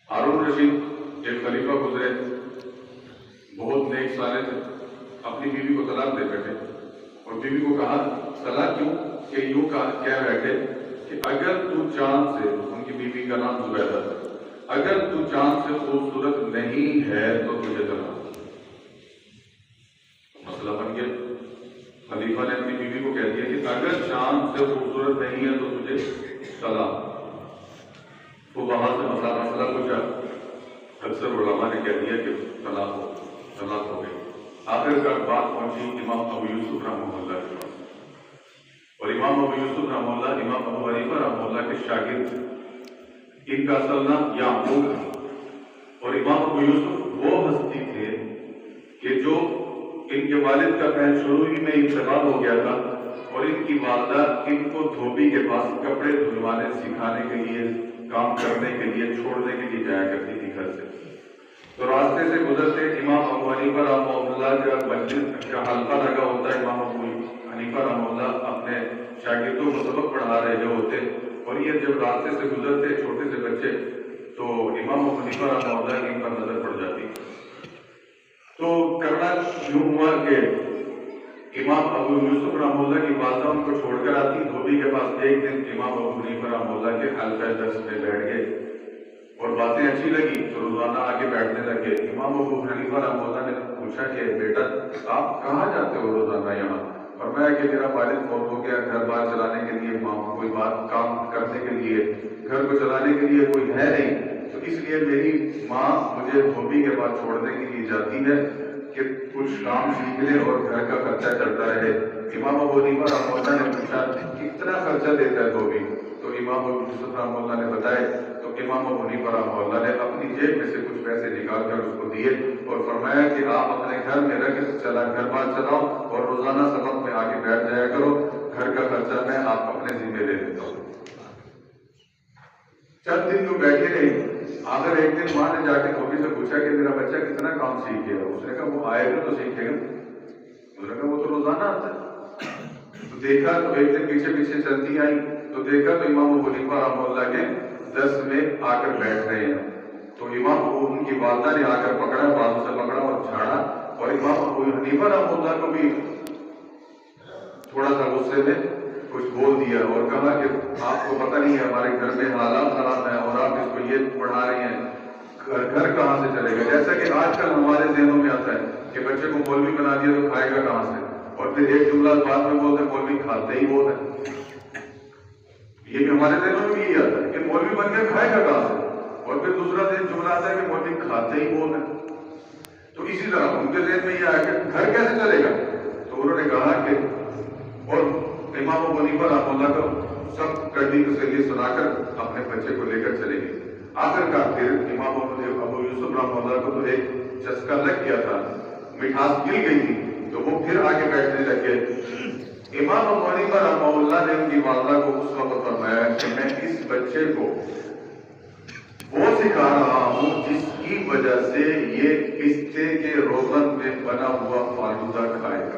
ہارون رشید ایک خلیفہ گزرے، بہت نیک صالح تھے، اپنی بیوی کو طلاق دے بیٹھے اور بیوی کو کہا طلاق کیوں؟ کہ یوں کہہ بیٹھے کہ اگر تو چاند سے، ان کی بیوی کا نام زبیدہ تھا، اگر تو چاند سے خوبصورت نہیں ہے تو تجھے طلاق۔ مسئلہ بن گیا، خلیفہ نے اپنی بیوی کو کہہ دیا کہ اگر چاند سے خوبصورت نہیں ہے تو تجھے طلاق۔ وہ وہاں سے مسئلہ پوچھا، اکثر علماء نے کہہ دیا کہ طلاق ہو گئی۔ آخر کار بات پہنچی امام ابو یوسف رحمہ اللہ کے پاس، اور امام ابو یوسف رحمہ اللہ امام ابو حنیفہ رحمہ اللہ کے شاگرد تھے۔ ان کا اصل نام یعقوب ہے، اور امام ابو یوسف وہ ہستی تھے کہ جو ان کے والد کا پہل شروع ہی میں انتقال ہو گیا تھا، اور ان کی والدہ ان کو دھوبی کے پاس کپڑے دھلوانے سکھانے کے لیے، کام کرنے کے لیے، چھوڑنے کے لیے جایا کرتی تھی گھر سے۔ تو راستے سے گزرتے امام ابو حنیفہ رحمہ اللہ کا مسجد کا حلقہ لگا ہوتا ہے، امام ابو حنیفہ رحمہ اللہ اپنے شاگردوں کو سبق پڑھا رہے ہوتے، اور یہ جب راستے سے گزرتے چھوٹے سے بچے تو امام ابو حنیفہ رحمہ اللہ کی ان پر نظر پڑ جاتی۔ تو کرنا یوں ہوا کہ امام ابو یوسف رحمہ اللہ کی والدہ ان کو چھوڑ کر آتی دھوبی کے پاس۔ ایک دن امام ابو حنیفہ رحمہ اللہ کے حلقہ درس میں بیٹھ گئے اور باتیں اچھی لگی تو روزانہ آگے بیٹھنے لگے۔ امام ابو حنیفہ رحمہ اللہ نے پوچھا کہ بیٹا آپ کہاں جاتے ہو روزانہ یہاں؟ اور میں کہ میرا والد فوت ہو گیا، گھر بار چلانے کے لیے کوئی بات کام کرنے کے لیے، گھر کو چلانے کے لیے کوئی ہے نہیں، تو اس لیے میری ماں مجھے دھوبی کے پاس چھوڑنے کے لیے جاتی ہے کہ کچھ کام سیکھ لے اور گھر کا خرچہ چلتا رہے۔ امام ابو حنیفہ رحمہ اللہ نے پوچھا کتنا خرچہ دیتا ہے دھوبی؟ تو امام ابو یوسف رحمہ اللہ نے بتائے، تو امام ابو حنیفہ رحمہ اللہ نے اپنی جیب میں سے کچھ پیسے نکال کر اس کو دیے اور فرمایا کہ آپ اپنے گھر میں رہ کے گھر بار چلاؤ اور روزانہ سبق میں آگے بیٹھ جایا کرو، گھر کا خرچہ میں آپ اپنے ذمہ لے لیتا ہوں۔ چند دن تو بیٹھے رہی، آخر ایک دن ماں نے جا کے دھوبی سے پوچھا کہ میرا بچہ کتنا کام سیکھ گیا؟ اس نے کہا وہ آئے گا تو سیکھے گا۔ اس نے کہا وہ تو روزانہ آتا ہے۔ تو دیکھا تو ایک دن پیچھے پیچھے چلتی آئی تو دیکھا تو امام ابو حنیفہ رحمہ اللہ کے درس میں آ کر بیٹھ رہے ہیں۔ تو امام ابو ان کی والدہ نے آ کر پکڑا، بازو سے پکڑا اور جھاڑا، اور امام ابو حنیفہ رحمہ اللہ کو بھی تھوڑا سا غصے میں کچھ بول دیا اور کہا کہ آپ کو پتہ نہیں ہے ہمارے گھر میں حالات خراب ہیں اور آپ اس کو یہ پڑھا رہی ہیں، گھر کہاں سے چلے گا؟ جیسا کہ آج کل ہمارے ذہنوں میں آتا ہے کہ بچے کو مولوی بنا دیا تو کھائے گا کہاں سے، اور پھر ایک جملہ بعد میں بولتے ہیں مولوی کھاتے ہی بہت ہے۔ یہ بھی ہمارے ذہنوں میں یہی آتا ہے کہ مولوی بن کے کھائے گا کہاں سے، اور پھر دوسرا دن جملہ آتا ہے کہ مولوی کھاتے ہی بہت ہے۔ تو اسی طرح ان کے ذہن میں یہ آیا کہ گھر کیسے چلے گا؟ تو انہوں نے کہا کہ، اور امام ابو حنیفہ رحمہ اللہ کو سب کڑی تسلی سنا کر اپنے بچے کو لے کر چلے گئے۔ آخر کار پھر امام ابو یوسف رحمہ اللہ کو تو ایک چسکا لگ گیا تھا، مٹھاس مل گئی تھی، تو وہ پھر آگے بیٹھنے لگ گئے۔ امام ابو حنیفہ رحمہ اللہ نے ان کی والدہ کو اس وقت فرمایا کہ میں اس بچے کو وہ سکھا رہا ہوں جس کی وجہ سے یہ پستے کے روغن میں بنا ہوا فالودہ کھائے گا۔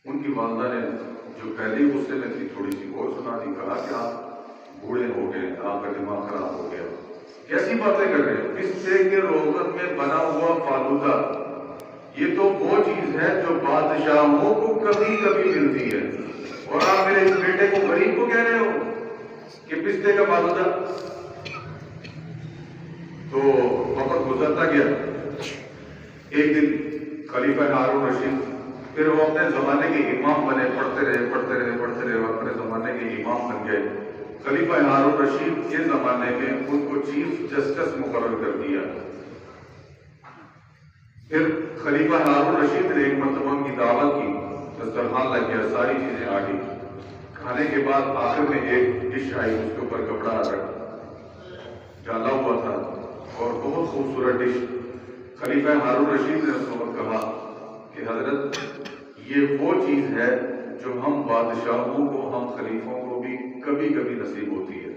ان کی والدہ نے جو پہلے غصے میں تھی تھوڑی سی اور سنا دی، کہا کہ آپ بوڑھے ہو گئے، آپ کا دماغ خراب ہو گیا، کیسی باتیں کر رہے ہیں؟ پستے کے روغن میں بنا ہوا فالودہ، یہ تو وہ چیز ہے جو بادشاہوں کو کبھی کبھی ملتی ہے، اور آپ میرے اس بیٹے کو غریب کو کہہ رہے ہو کہ پستے کا فالودہ؟ تو وقت گزرتا گیا۔ ایک دن خلیفہ ہارون رشید پھر وہ اپنے زمانے کے امام بنے، پڑھتے رہے، اپنے زمانے کے امام بن گئے۔ خلیفہ ہارون رشید کے زمانے میں ان کو چیف جسٹس مقرر کر دیا۔ پھر خلیفہ ہارون رشید نے ایک مرتبہ ان کی دعوت کی، دسترخوان لگ گیا، ساری چیزیں آ گئی، کھانے کے بعد آخر میں ایک ڈش آئی، اس کے اوپر کپڑا ڈالا ہوا تھا اور بہت خوبصورت ڈش۔ خلیفہ ہارون رشید نے اس وقت کہا کہ حضرت یہ وہ چیز ہے جو ہم بادشاہوں کو، ہم خلیفوں کو بھی کبھی کبھی نصیب ہوتی ہے۔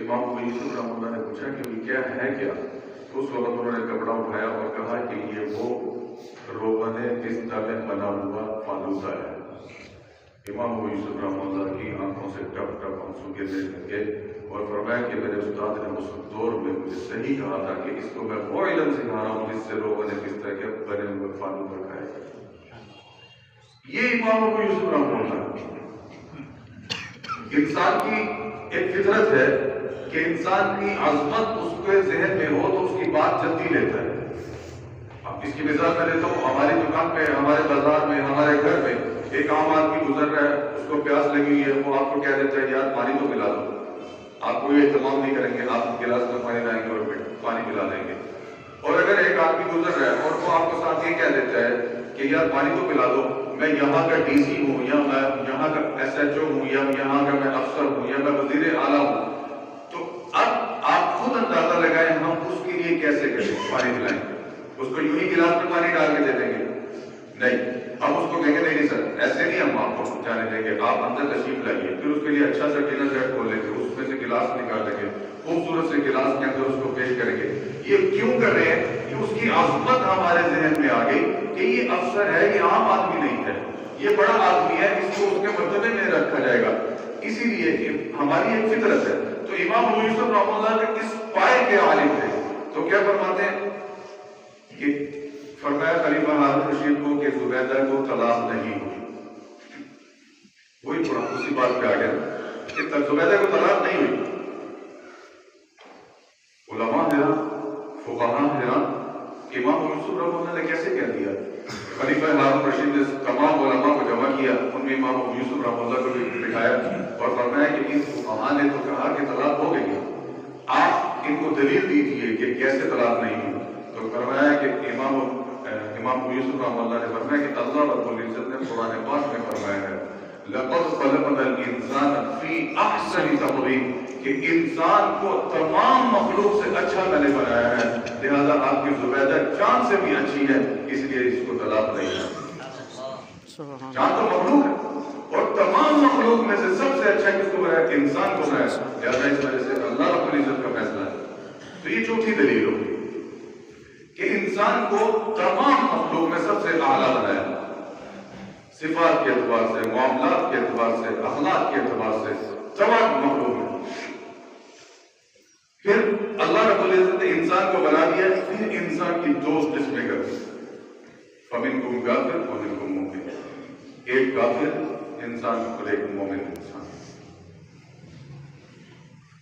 امام ابو یوسف رحمہ اللہ نے پوچھا کہ یہ کیا ہے کیا؟ تو اس وقت انہوں نے کپڑا اٹھایا اور کہا کہ یہ وہ روغن پستہ میں بنا ہوا فالودہ ہے۔ امام ابو یوسف رحمہ اللہ کی آنکھوں سے ٹپ ٹپ آنسو گرنے لگے اور فرمایا کہ میرے استاد نے اس دور میں مجھے صحیح کہا تھا کہ اس کو میں وہ علم سکھا رہا ہوں جس سے لوگوں نے کس طرح کے بنے ہوئے فانوں پر کھائے. یہ امام ابو یوسف رحمہ اللہ. انسان کی ایک فطرت ہے کہ انسان کی عظمت اس کے ذہن میں ہو تو اس کی بات جلدی لیتا ہے. اب اس کی مثال میں لیتا ہوں, ہماری دکان پہ, ہمارے بازار میں, ہمارے گھر میں ایک عام آدمی گزر رہا ہے, اس کو پیاس لگی ہوئی ہے, وہ آپ کو کہہ دیتا ہے یار پانی تو پلا دو. آپ کوئی اہتمام نہیں کریں گے, آپ گلاس میں پانی لائیں گے اور پانی پلا دیں گے. اور اگر ایک آدمی گزر رہا ہے اور وہ آپ کو ساتھ یہ کہہ دیتا ہے کہ یار پانی تو پلا دو, میں یہاں کا ڈی سی ہوں, یا میں یہاں کا ایس ایچ او ہوں, یا یہاں کا میں افسر ہوں, یا میں وزیر اعلیٰ ہوں, تو اب آپ خود اندازہ لگائیں ہم اس کے لیے کیسے کریں, پانی پلائیں. اس کو یوں ہی گلاس میں پانی ڈال کے دے دیں گے؟ نہیں. ہم اس کو کہیں گے نہیں سر ایسے نہیں ہم آپ کو جانے دیں گے, آپ اندر تشریف لائیے. پھر اس کے لیے اچھا سا ڈنر سیٹ کھول لیں گے, اس میں سے گلاس نکال لیں گے, خوبصورت سے گلاس کے اندر اس کو پیش کریں گے. یہ کیوں کر رہے ہیں کہ اس کی عظمت ہمارے ذہن میں آ گئی کہ یہ افسر ہے, یہ عام آدمی نہیں ہے, یہ بڑا آدمی ہے, اس کو اس کے مرتبے میں رکھا جائے گا. اسی لیے ہماری ایک فطرت ہے. تو امام ابو یوسف رحمہ اللہ کے کس پائے کے عالم تھے, تو کیا فرماتے ہیں کہ فرمایا خلیفہ ہارون رشید کو کہ زبیدہ کو طلاق نہیں ہوئی. وہی تھوڑا اسی بات پہ آ گیا کہ زبیدہ کو طلاق نہیں ہوئی. علماء حیران, فقہاء حیران, امام ابو یوسف رحمہ اللہ نے کیسے کہہ دیا. خلیفہ ہارون رشید نے تمام علماء کو جمع کیا, ان میں امام ابو یوسف رحمہ اللہ کو بھی بٹھایا اور فرمایا کہ ان فقہاء نے تو کہا کہ طلاق ہو گئی, آپ ان کو دلیل دیجیے کہ کیسے طلاق نہیں ہوئی. تو فرمایا کہ امام ابو یوسف رحمہ اللہ نے فرمایا کہ اللہ رب العزت نے قرآن پاک میں فرمایا ہے لَقَدْ خَلَقْنَا الْإِنسَانَ فِي أَحْسَنِ تَقْوِيمٍ, کہ انسان کو تمام مخلوق سے اچھا میں نے بنایا ہے, لہذا آپ کی زبیدہ چاند سے بھی اچھی ہے, اس لیے اس کو طلاق نہیں ہے. چاند تو مخلوق ہے اور تمام مخلوق میں سے سب سے اچھا کس کو بنایا, انسان کو بنایا, لہذا اس وجہ سے اللہ رب العزت کا فیصلہ ہے. تو یہ چوتھی دلیل ہوگی کہ انسان کو تمام مخلوق میں سب سے اعلیٰ بنایا, صفات کے اعتبار سے, معاملات کے اعتبار سے, اخلاق کے اعتبار سے, تمام مخلوق میں. پھر اللہ رب العزت نے انسان کو بنا دیا, پھر انسان کی دو قسمیں کر دی, فَمِنْكُمْ كَافِرٌ وَمِنْكُمْ مُؤْمِنٌ, ایک کافر انسان اور ایک مومن انسان.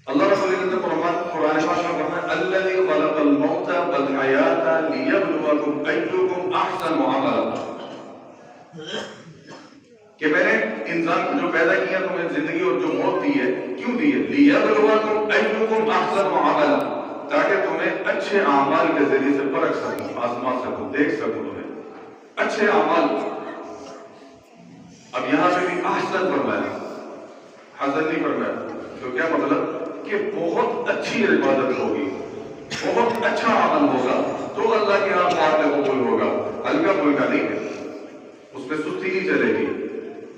اللہ رب العزت نے قرآن پاک میں فرمایا الذی خلق الموت والحیاۃ لیبلوکم ایکم احسن عملا, کہ میں نے انسان کو جو پیدا کیا تمہیں زندگی اور جو موت دی ہے, کیوں دی ہے, لیبلوکم ایکم احسن عملا, تاکہ تمہیں اچھے اعمال کے ذریعے سے پرکھ سکوں, آزما سکوں, دیکھ سکوں تمہیں اچھے اعمال. اب یہاں پہ بھی احسن فرمایا, حسن نہیں فرمایا. تو کیا مطلب کہ بہت اچھی عبادت ہوگی, بہت اچھا عمل ہوگا تو اللہ کے ہاں قابل قبول ہوگا, ہلکا پھلکا نہیں ہے. اس میں سستی نہیں چلے گی,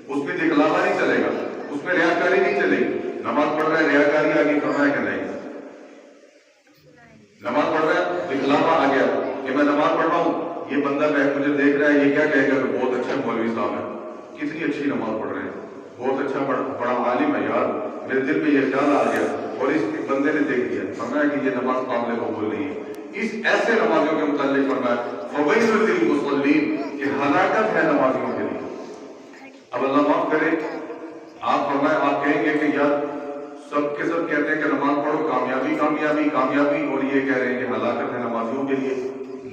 اس میں دکھلاوا نہیں چلے گا, اس میں ریاکاری نہیں چلے گی. نماز پڑھ رہا ہے ریاکاری آگے فرمایا کہ نہیں, نماز پڑھ رہا ہے دکھلاوا آ گیا کہ میں نماز پڑھ رہا ہوں, یہ بندہ مجھے دیکھ رہا ہے, یہ کیا کہے گا کہ بہت اچھا مولوی صاحب ہے, کتنی اچھی نماز پڑھ رہے ہیں, بہت اچھا بڑا عالم ہے یار, میرے دل میں یہ خیال آ گیا اور اس بندے نے دیکھ لیا, فرمایا کہ یہ نماز قابل قبول نہیں ہے. اس ایسے نمازیوں کے متعلق فرمایا فَوَيْلٌ لِلْمُصَلِّينَ, کہ ہلاکت ہے نمازیوں کے لیے. اب اللہ معاف کرے, آپ فرمائے آپ کہیں گے کہ یار سب کے سب کہتے ہیں کہ نماز پڑھو کامیابی کامیابی کامیابی, اور یہ کہہ رہے ہیں کہ ہلاکت ہے نمازیوں کے لیے,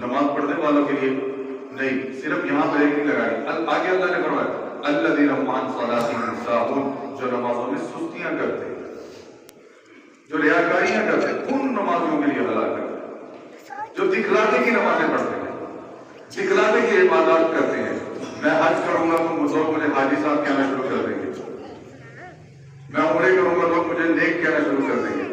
نماز پڑھنے والوں کے لیے نہیں. صرف یہاں پر ایک نہیں لگائی, آگے اللہ نے فرمایا الذین هم عن صلاتهم ساہون, جو نمازوں میں سستیاں کرتے, جو ریاکاریاں کرتے, ان نمازیوں کے لیے ہلاکت. جو دکھلاتے کی نمازیں پڑھتے ہیں, دکھلاتے کی عبادات کرتے ہیں, میں حج کروں گا تو لوگ مجھے حاجی صاحب کہنا شروع کر دیں گے, میں عمرے کروں گا لوگ مجھے نیک کہنا شروع کر دیں گے,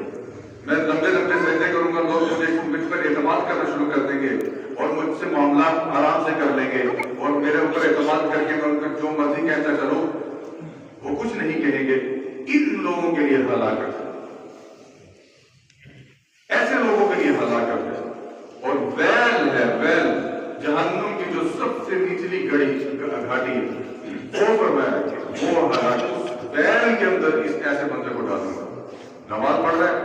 میں لمبے لمبے سجدے کروں گا لوگ مجھ پر اعتماد کرنا شروع کر دیں گے, اور مجھ سے معاملات آرام سے کر لیں گے, اور میرے اوپر اعتماد کر کے میں ان کا جو مرضی کہتا چلوں, وہ کچھ نہیں کہیں گے. ان لوگوں کے لیے ہلاکت ہے, ایسے لوگوں کے لیے ہلاکت ہے. اور ویل ہے, ویل جہنم کی جو سب سے نچلی گھاٹی ہے, وہ فرمایا کہ وہ ہلاکت اس ویل کے اندر اس ایسے بندے کو ڈال نماز پڑھ رہا ہے،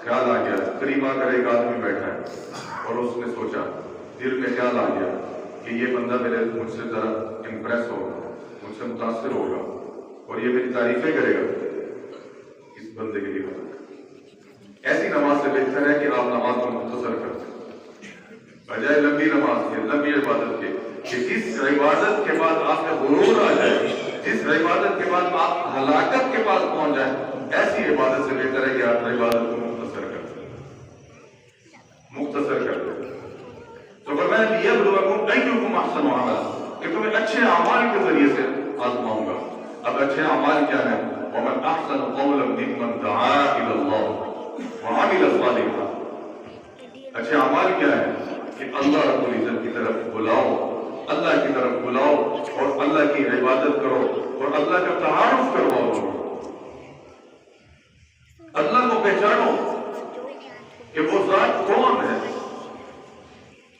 خیال آ گیا، قریب آ کر ایک آدمی بیٹھا ہے اور اس نے سوچا، دل میں خیال آ گیا کہ یہ بندہ مجھ سے ذرا امپریس ہوگا، مجھ سے متاثر ہوگا اور یہ میری تعریفیں کرے گا، اس بندے کے لیے ایسی نماز سے بہتر ہے کہ آپ نماز کو مختصر کر دیں بجائے لمبی نماز کے، لمبی عبادت کے، کہ جس عبادت کے بعد آپ میں غرور آ جائے، جس عبادت کے بعد آپ ہلاکت کے پاس پہنچ جائیں، ایسی عبادت سے بہتر ہے کہ آپ عبادت کو مختصر کر دیں، مختصر کر دیں۔ تو فرمایا لِيَبْلُوَكُمْ أَيُّكُمْ أَحْسَنُ عَمَلًا، کہ تمہیں اچھے اعمال کے ذریعے سے آزماؤں گا۔ اب اچھے اعمال کیا ہیں؟ وَمَنْ أَحْسَنُ قَوْلًا مِّمَّنْ دَعَا إِلَى اللَّهِ وَعَمِلَ صَالِحًا۔ اچھے اعمال کیا ہے؟ کہ اللہ رب العزت کی طرف بلاؤ، اللہ کی طرف بلاؤ اور اللہ کی عبادت کرو اور اللہ کا تعارف کرواؤ، اللہ کو پہچانو کہ وہ ذات کون ہے،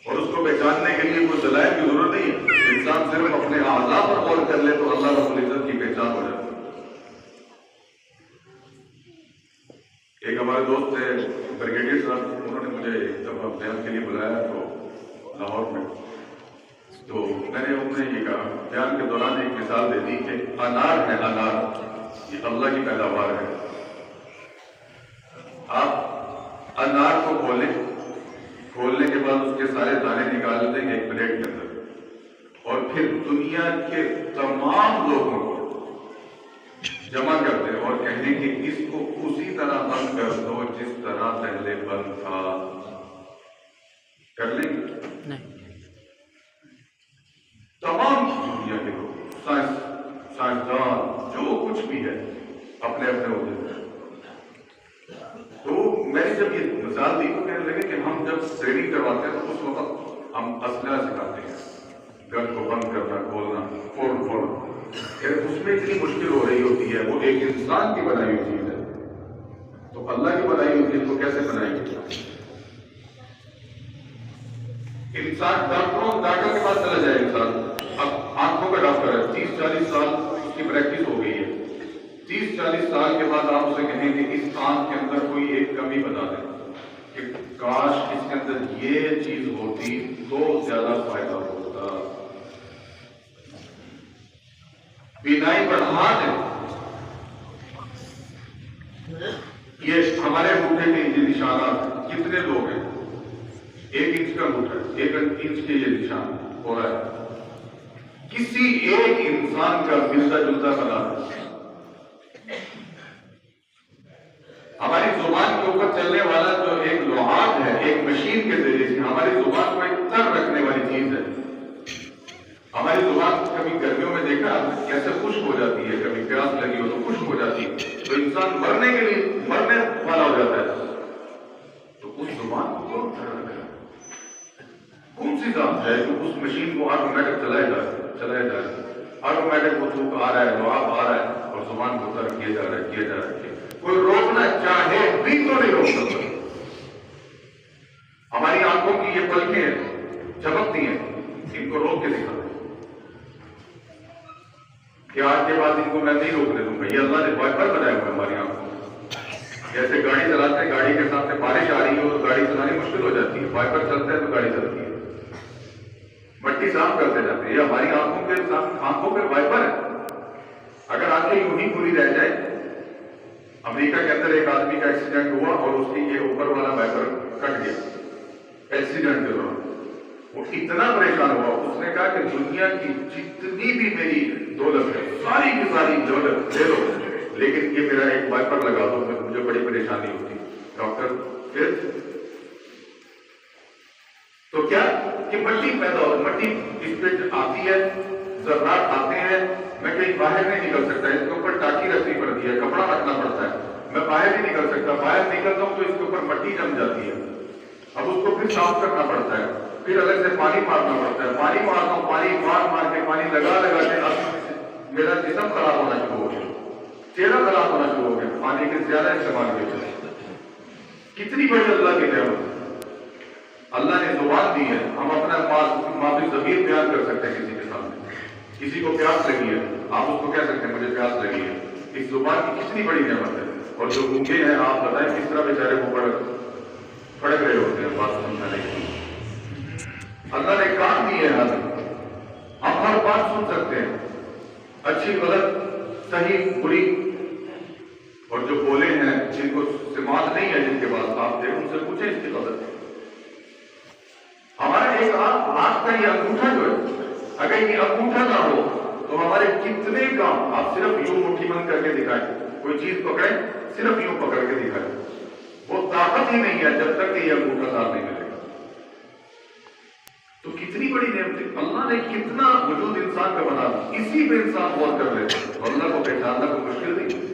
اور اس کو پہچاننے کے لیے کوئی دلائل کی ضرورت نہیں ہے، انسان صرف اپنے اعضاء پر غور کر لے تو اللہ رب العزت کی پہچان ہو جاتی ہے۔ ایک ہمارے دوست تھے بریگیڈیئر صاحب، انہوں نے مجھے ایک دفعہ بیان کے لیے بلایا تو لاہور میں، تو میں نے انہیں یہ کہا، بیان کے دوران ایک مثال دے دی کہ انار ہے، انار یہ اللہ کی پیداوار ہے، آپ انار کو کھولنے کے بعد اس کے سارے دانے نکال دیں گے ایک پلیٹ کے اندر، اور پھر دنیا کے تمام لوگوں کو جمع کر دیں اور کہیں کہ اس کو اسی طرح بند کر دو جس طرح پہلے بند تھا، کر لیں گے؟ تمام دنیا کے لوگ، سائنسدان، جو کچھ بھی ہے، اپنے اپنے ہوتے ہیں۔ تو میں نے جب یہ مثال دی تو کہنے لگے کہ ہم جب ٹریننگ کرواتے ہیں تو اس وقت ہم اسلحہ سکھاتے ہیں، گن کو بند کرنا، کھولنا، فوراً اس میں اتنی مشکل ہو رہی ہوتی ہے، وہ ایک انسان کی بنائی ہوئی چیز ہے، تو اللہ کی بنائی ہوئی چیز کو کیسے بنائی ہوئی؟ انسان ڈاکٹر کے پاس چلا جائے، انسان اب آنکھوں کا ڈاکٹر ہے، 30-40 سال اس کی پریکٹس ہو گئی ہے، 30-40 سال کے بعد آپ اسے کہیں کہ اس آنکھ کے اندر کوئی ایک کمی بتا دیں کہ کاش اس کے اندر یہ چیز ہوتی تو زیادہ فائدہ ہوتا، بینائی بڑھا دیں۔ یہ ہمارے انگوٹھے کے یہ نشانات کتنے لوگ ہیں؟ 1 انچ کا انگوٹھا، 1 انچ کے یہ نشان ہو رہا ہے، کسی ایک انسان کا ملتا جلتا بنا ہے۔ ہماری زبان کے اوپر چلنے والا جو ایک لوہار ہے، ایک مشین کے ذریعے سے ہماری زبان کو ایک تر رکھنے والی چیز ہے۔ ہماری زبان کبھی گرمیوں میں دیکھا کیسے خشک ہو جاتی ہے، کبھی پیاس لگی ہو تو خشک ہو جاتی ہے، تو انسان مرنے والا ہو جاتا ہے، تو اس زبان کو کون تر رکھا ہے؟ کون سی ذات ہے جو اس مشین کو آٹومیٹک چلایا جائے، آٹومیٹک وہ تھوک آ رہا ہے، لوہا آ رہا ہے اور زبان کو تر کیا جا رہا ہے، کوئی روکنا چاہے بھی تو نہیں روک سکتا۔ ہماری آنکھوں کی یہ پلکیں چمکتی ہیں، ان کو روک کے دکھاتے ہیں کہ آج کے بعد ان کو میں نہیں روکنے دوں گا، یہ اللہ نے وائپر بنایا ہوا ہے ہماری آنکھوں میں۔ جیسے گاڑی چلاتے ہیں، گاڑی کے ساتھ بارش آ رہی ہو تو گاڑی چلانی مشکل ہو جاتی ہے، وائپر چلتا ہے تو گاڑی چلتی ہے، مٹی صاف کرتے جاتے ہیں، یہ ہماری آنکھوں پہ وائپر ہے۔ اگر آنکھیں یوں ہی پوری رہ جائیں، امریکہ کے اندر ایک آدمی کا ایکسیڈنٹ ہوا اور اس کی یہ اوپر والا وائپر کٹ گیا ایکسیڈنٹ کے دوران، وہ اتنا پریشان ہوا، اس نے کہا کہ دنیا کی جتنی بھی میری دولت ہے ساری کی ساری دولت لے لو لیکن یہ میرا ایک وائپر لگا دو، مجھے بڑی پریشانی ہوتی۔ ڈاکٹر پھر تو کیا کہ مٹی پیدا ہو، مٹی اس پہ آتی ہے، ذرات آتے ہیں، میں کہیں باہر نہیں نکل سکتا، اس کے اوپر ٹاکی رکھنی پڑتی ہے، کپڑا رکھنا پڑتا ہے، میں باہر نہیں نکل سکتا، باہر نکلتا ہوں تو اس کے اوپر مٹی جم جاتی ہے، اب اس کو پھر صاف کرنا پڑتا ہے، پھر الگ سے پانی مارنا پڑتا ہے، پانی مارتا ہوں، پانی مار کے پانی لگا کے اب میرا جسم خراب ہونا شروع ہو گیا، چہرہ خراب ہونا شروع ہو گیا، پانی کے زیادہ استعمال کی وجہ سے۔ کتنی بڑی اللہ کی نعمت، اللہ نے زبان دی ہے، ہم اپنا معافی ضمیر بیان کر سکتے ہیں کسی کے سامنے، کسی کو پیاس لگی ہے آپ اس کو کہہ سکتے ہیں مجھے پیاس لگی ہے، اس زبان کی کتنی بڑی نعمت ہے۔ اور جو گونگے ہیں آپ بتائیں کس طرح بیچارے وہ پڑک رہے ہوتے ہیں بات سمجھانے کی. اللہ نے کام دیے ہیں ہم ہر بات سن سکتے ہیں، اچھی غلط صحیح بری. اور جو بولے ہیں جن کو سماعت نہیں ہے، جن کے پاس آپ تھے، ان سے پوچھیں اس کی غلط ہے. ہمارا ایک ہاتھ کا یہ انگوٹھا جو ہے، اگر یہ انگوٹھا نہ ہو تو ہمارے کتنے کام، آپ صرف یوں مٹھی بند کر کے دکھائیں، کوئی چیز پکڑیں صرف یوں پکڑ کے دکھائیں، وہ طاقت ہی نہیں ہے جب تک کہ یہ انگوٹھا ساتھ نہیں ملے گا. تو کتنی بڑی نعمت ہے، اللہ نے کتنا وجود انسان کا بنا، اسی پہ انسان غور کر لے تو اللہ کو پہچاننا کوئی مشکل نہیں.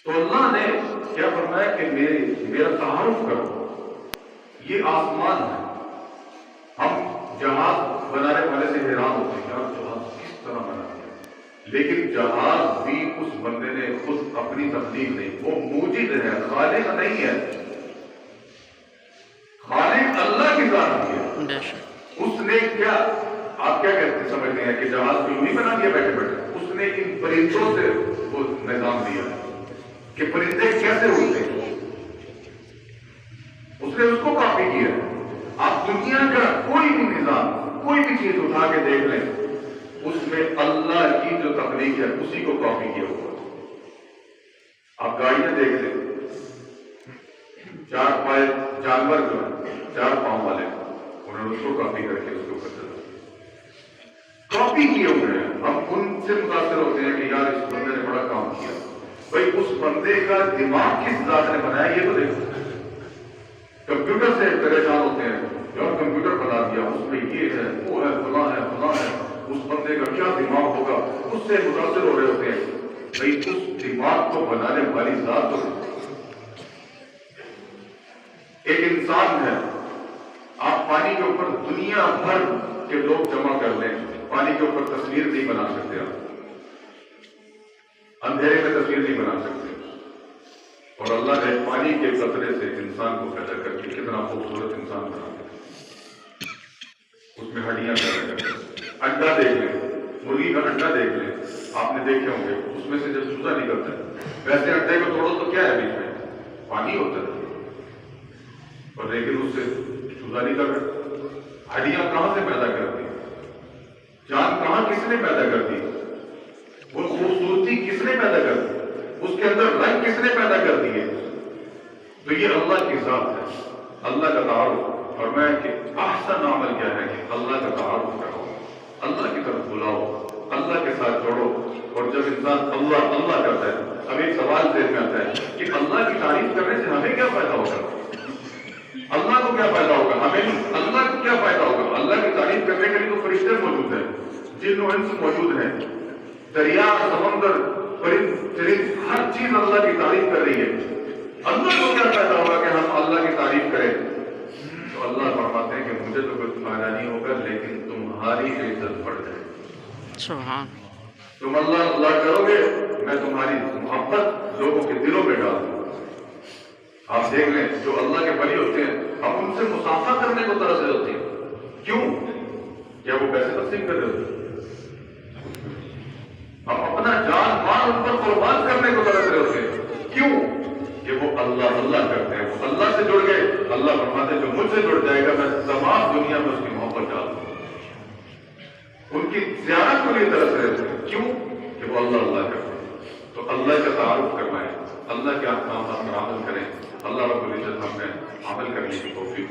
تو اللہ نے کیا فرمایا کہ میرا تعارف کرو. یہ آسمان ہے، ہم جہاز بنانے والے سے حیران ہوتے ہیں یار جہاز کس طرح بنا دیا، لیکن جہاز بھی اس بندے نے خود اپنی تخلیق نہیں، وہ موجد ہے، خالق نہیں ہے. خالق اللہ کی ذات ہے. اس نے کیا، آپ کیا کہتے سمجھتے ہیں کہ جہاز کو یوں ہی بنا دیا بیٹھے بیٹھے؟ اس نے ان پرندوں سے وہ نظام دیا کہ پرندے کیسے اڑتے ہیں، اس نے اس کو کاپی کیا. آپ دنیا کا کوئی بھی نظام، کوئی بھی چیز اٹھا کے دیکھ لیں، اس میں اللہ کی جو تخلیق ہے اسی کو کاپی کیا ہوا. آپ گاڑیاں دیکھ لیں، چار پائے جانور جو ہیں، چار پاؤں والے، انہوں نے اس کو کاپی کر کے اس کو کاپی کیے ہوئے ہیں. ہم ان سے متاثر ہوتے ہیں کہ یار اس بندے نے بڑا کام کیا. بھائی اس بندے کا دماغ کس ذات نے بنایا یہ تو دیکھو. کمپیوٹر سے پریشان ہوتے ہیں یار کمپیوٹر بنا دیا، اس میں یہ ہے وہ ہے فلاں ہے فلاں ہے، اس بندے کا کیا دماغ ہوگا، اس سے متاثر ہو رہے ہوتے ہیں. بھائی اس دماغ کو بنانے والی ذات تو ایک انسان ہے. آپ پانی کے اوپر دنیا بھر کے لوگ جمع کر لیں، پانی کے اوپر تصویر نہیں بنا سکتے. آپ اندھیرے میں تصویر نہیں بنا سکتے. اور اللہ نے پانی کے قطرے سے انسان کو پیدا کر کے کتنا خوبصورت انسان بنا دیا. اس میں ہڈیاں پیدا کر کے انڈا دیکھ لیں، مرغی کا انڈا دیکھ لیں، آپ نے دیکھے ہوں گے اس میں سے جب چوزا نکلتا ہے، ویسے انڈے کو توڑو تو کیا ہے بیچ میں؟ پانی ہوتا ہے، اور لیکن اس سے چوزا نکل رہا. ہڈیاں کہاں سے پیدا کرتی، جان کہاں کس نے پیدا کر دی، وہ خوبصورتی کس نے پیدا کر دی، اس کے اندر رنگ کس نے پیدا کر دیے؟ تو یہ اللہ کی ذات ہے، اللہ کا تعارف. اور میں کہ احسن عمل کیا ہے کہ اللہ کا تعارف کرو، اللہ کی طرف بلاؤ، اللہ کے ساتھ جوڑو. اور جب انسان اللہ اللہ کرتا ہے، اب ایک سوال ذہن میں آتا ہے کہ اللہ کی تعریف کرنے سے ہمیں کیا فائدہ ہوگا؟ اللہ کو کیا فائدہ ہوگا؟ ہمیں اللہ کو کیا فائدہ ہوگا؟ اللہ کی تعریف کرنے کے لیے تو فرشتے موجود ہیں، جن و انس موجود ہیں، دریا سمندر پرند چرند ہر چیز اللہ کی تعریف کر رہی ہے. اللہ کو کیا فائدہ ہوگا کہ ہم اللہ کی تعریف کریں؟ تو اللہ فرماتے ہیں کہ مجھے تو کوئی فائدہ نہیں ہوگا، لیکن تمہاری عزت بڑھ جائے گی. سبحان. تم اللہ اللہ کرو گے، میں تمہاری محبت لوگوں کے دلوں میں ڈال دوں. آپ دیکھ لیں جو اللہ کے ولی ہوتے ہیں، ہم ان سے مسافہ کرنے کو ترس رہے ہوتے ہیں. کیوں؟ کیا وہ پیسے تقسیم کر رہے ہوتے ہیں؟ ہم اپنا جان مال ان پر قربان کرنے کو ترس رہے ہوتے ہیں. کیوں؟ کہ وہ اللہ اللہ کرتے ہیں، وہ اللہ سے جڑ گئے. اللہ فرماتے ہیں جو مجھ سے جڑ جائے گا میں تمام دنیا میں اس کی محبت ڈال دوں. ان کی زیارت کو لیے ترس رہے ہوتے ہیں. کیوں؟ کہ وہ اللہ اللہ کرتے ہیں. تو اللہ کا تعارف کروائیں، اللہ کے احکامات پر عمل کریں. اللہ رب العزت ہم نے عمل کرنے کی توفیق